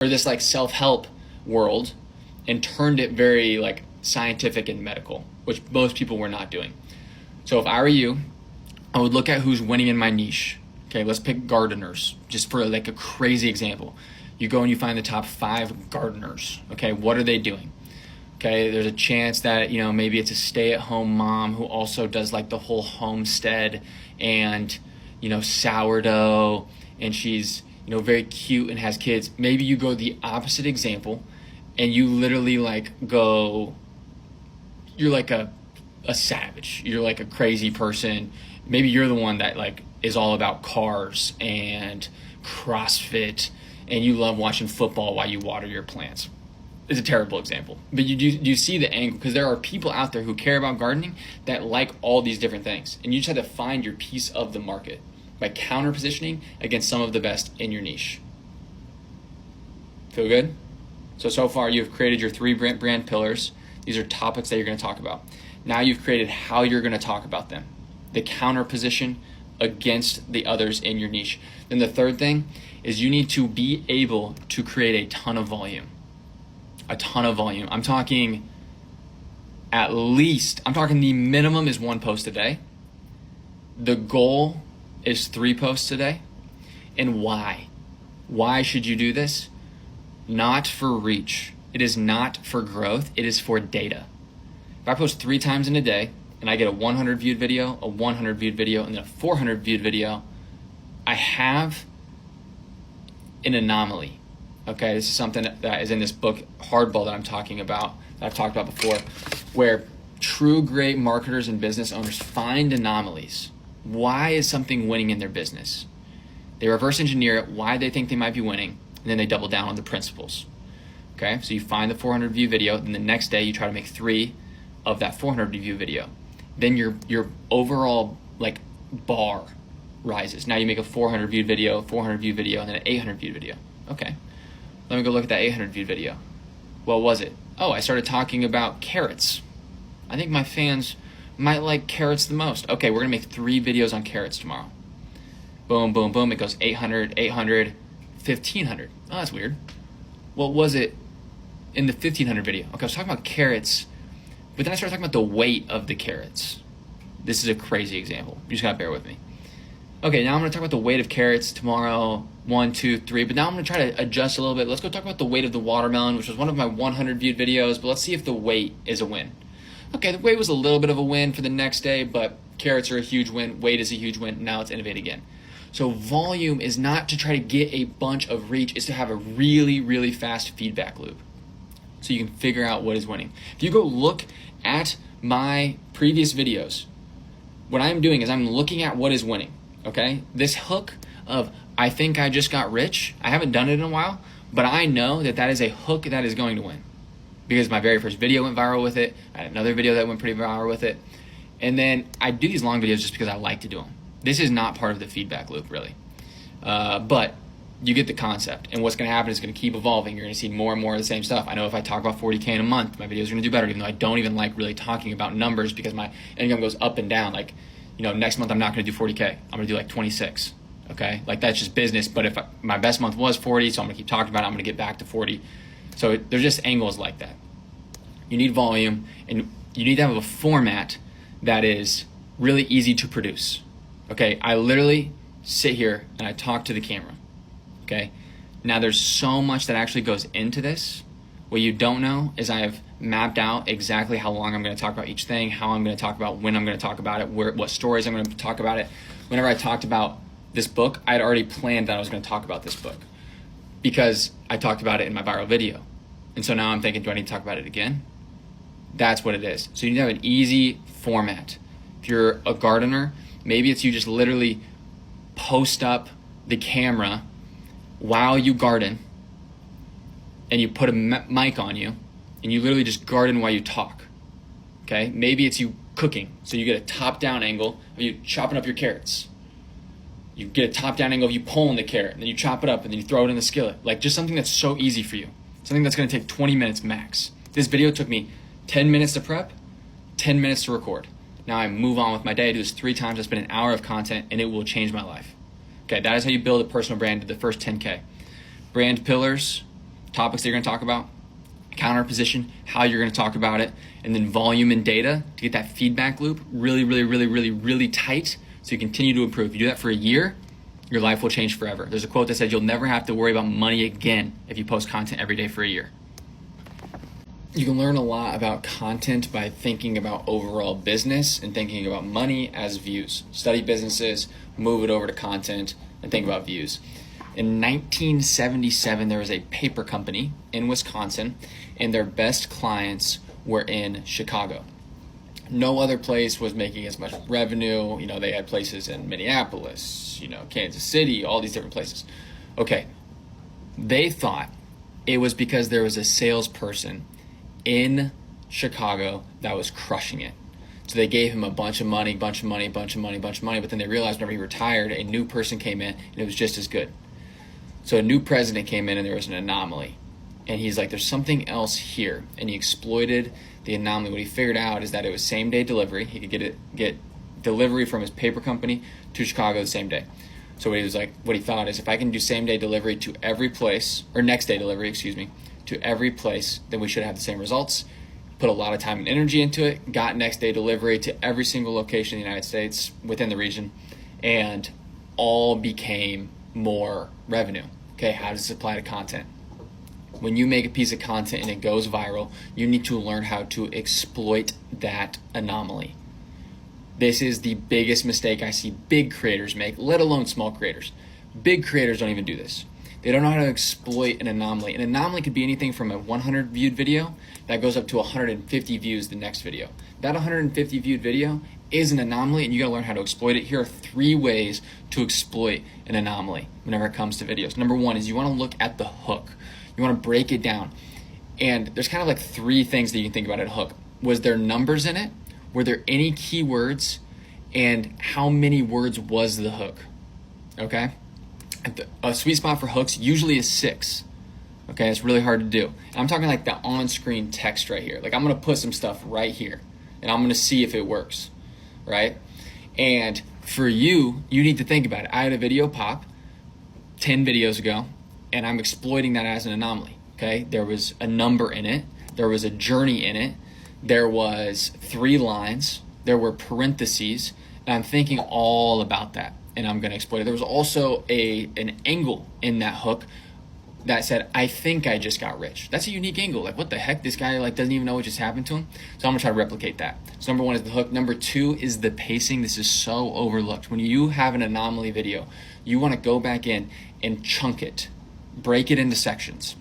or this like self-help world and turned it very like scientific and medical, which most people were not doing. So if I were you, I would look at who's winning in my niche. Okay, let's pick gardeners, just for like a crazy example. You go and you find the top 5 gardeners. Okay, what are they doing? Okay, there's a chance that, maybe it's a stay-at-home mom who also does like the whole homestead and, sourdough, and she's, very cute and has kids. Maybe you go the opposite example and you literally you're like a savage. You're like a crazy person. Maybe you're the one that like is all about cars and CrossFit and you love watching football while you water your plants. It's a terrible example, but you see the angle, because there are people out there who care about gardening that like all these different things, and you just have to find your piece of the market by counter positioning against some of the best in your niche. Feel good? So far you've created your 3 brand pillars. These are topics that you're going to talk about. Now you've created how you're going to talk about them, the counter position against the others in your niche. Then the third thing is you need to be able to create a ton of volume. A ton of volume. I'm talking the minimum is 1 post a day. The goal is 3 posts a day. And why? Why should you do this? Not for reach. It is not for growth. It is for data. If I post 3 times in a day and I get a 100 viewed video, a 100 viewed video, and then a 400 viewed video, I have an anomaly. Okay, this is something that is in this book, Hardball, that I'm talking about, that I've talked about before, where true great marketers and business owners find anomalies. Why is something winning in their business? They reverse engineer it, why they think they might be winning, and then they double down on the principles. Okay, so you find the 400 view video, then the next day you try to make 3 of that 400 view video. Then your overall like bar rises. Now you make a 400 viewed video, 400 viewed video, and then an 800 viewed video. Okay. Let me go look at that 800 viewed video. What was it? Oh, I started talking about carrots. I think my fans might like carrots the most. Okay, we're gonna make 3 videos on carrots tomorrow. Boom, boom, boom. It goes 800, 800, 1500. Oh, that's weird. What was it in the 1500 video? Okay, I was talking about carrots, but then I started talking about the weight of the carrots. This is a crazy example. You just gotta bear with me. Okay, now I'm gonna talk about the weight of carrots tomorrow. 1, 2, 3, but now I'm gonna try to adjust a little bit. Let's go talk about the weight of the watermelon, which was one of my 100 viewed videos, but let's see if the weight is a win. Okay, the weight was a little bit of a win for the next day, but carrots are a huge win, weight is a huge win, now let's innovate again. So volume is not to try to get a bunch of reach, it's to have a really, really fast feedback loop so you can figure out what is winning. If you go look at my previous videos, what I'm doing is I'm looking at what is winning, okay? This hook of I think I just got rich. I haven't done it in a while, but I know that is a hook that is going to win because my very first video went viral with it. I had another video that went pretty viral with it. And then I do these long videos just because I like to do them. This is not part of the feedback loop really. But you get the concept, and what's going to happen is going to keep evolving. You're going to see more and more of the same stuff. I know if I talk about 40K in a month, my videos are going to do better, even though I don't even like really talking about numbers because my income goes up and down. Like, next month I'm not going to do 40K. I'm going to do like 26. Okay, like that's just business. But if my best month was 40, so I'm gonna keep talking about it, I'm gonna get back to 40. So there's just angles like that. You need volume, and you need to have a format that is really easy to produce. Okay, I literally sit here and I talk to the camera. Okay, now there's so much that actually goes into this. What you don't know is I have mapped out exactly how long I'm gonna talk about each thing, how I'm gonna talk about, when I'm gonna talk about it, what stories I'm gonna talk about it. Whenever I talked about this book, I had already planned that I was going to talk about this book because I talked about it in my viral video. And so now I'm thinking, do I need to talk about it again? That's what it is. So you need to have an easy format. If you're a gardener, maybe it's you just literally post up the camera while you garden and you put a mic on you and you literally just garden while you talk. Okay? Maybe it's you cooking. So you get a top-down angle of you chopping up your carrots. You get a top-down angle of you pulling the carrot, and then you chop it up, and then you throw it in the skillet. Like just something that's so easy for you. Something that's gonna take 20 minutes max. This video took me 10 minutes to prep, 10 minutes to record. Now I move on with my day, I do this 3 times, I spend an hour of content, and it will change my life. Okay, that is how you build a personal brand to the first 10K. Brand pillars, topics that you're going to talk about, counter position, how you're going to talk about it, and then volume and data to get that feedback loop really tight so you continue to improve. If you do that for a year, your life will change forever. There's a quote that says you'll never have to worry about money again if you post content every day for a year. You can learn a lot about content by thinking about overall business and thinking about money as views. Study businesses, move it over to content, and think about views. In 1977, there was a paper company in Wisconsin, and their best clients were in Chicago. No other place was making as much revenue. You know, they had places in Minneapolis, Kansas City, all these different places. Okay, they thought it was because there was a salesperson in Chicago that was crushing it. So they gave him a bunch of money, but then they realized whenever he retired, a new person came in and it was just as good. So a new president came in and there was an anomaly. And he's like, there's something else here. And he exploited the anomaly. What he figured out is that it was same day delivery. He could get delivery from his paper company to Chicago the same day. So what he thought is, if I can do same day delivery to every place, or next day delivery, to every place, then we should have the same results. Put a lot of time and energy into it, got next day delivery to every single location in the United States within the region, and all became more revenue. Okay, how does this apply to content? When you make a piece of content and it goes viral, you need to learn how to exploit that anomaly. This is the biggest mistake I see big creators make, let alone small creators. Big creators don't even do this. They don't know how to exploit an anomaly. An anomaly could be anything from a 100 viewed video that goes up to 150 views the next video. That 150 viewed video is an anomaly, and you gotta learn how to exploit it. Here are 3 ways to exploit an anomaly whenever it comes to videos. Number 1 is you wanna look at the hook. You wanna break it down. And there's kind of like 3 things that you can think about at a hook. Was there numbers in it? Were there any keywords? And how many words was the hook? Okay? A sweet spot for hooks usually is 6. Okay, it's really hard to do. And I'm talking like the on-screen text right here. Like I'm gonna put some stuff right here and I'm gonna see if it works, right? And for you need to think about it. I had a video pop 10 videos ago and I'm exploiting that as an anomaly, okay? There was a number in it. There was a journey in it. There was 3 lines. There were parentheses. And I'm thinking all about that. And I'm going to exploit it. There was also an angle in that hook that said, I think I just got rich. That's a unique angle. Like, what the heck? This guy doesn't even know what just happened to him. So I'm going to try to replicate that. So number 1 is the hook. Number 2 is the pacing. This is so overlooked. When you have an anomaly video, you want to go back in and chunk it. Break it into sections.